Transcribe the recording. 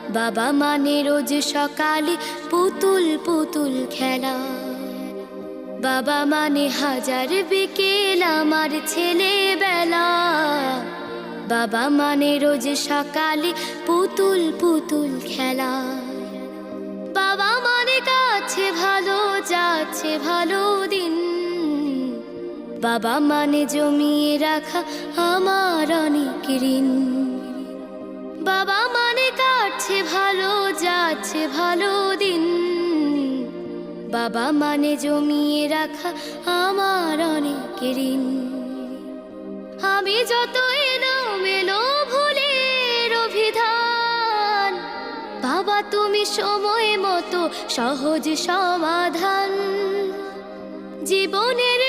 বাবা মানে রোজ সকালে পুতুল পুতুল খেলা। বাবা মানে হাজার বিকেল আমার ছেলেবেলা। বাবা মানে রোজ সকালে পুতুল পুতুল খেলা। বাবা মানে কাছে ভালো যাচ্ছে ভালো দিন। বাবা মানে জমিয়ে রাখা আমার অনেক ঋণ। বাবা মানে কাটছে ভালো যাচ্ছে ভালো দিন। বাবা মানে জমিয়ে রাখা আমার অনেক ঋণ। আমি যত এলোমেলো ভুলের অভিধান, বাবা তুমি সময় মতো সহজ সমাধান। জীবনের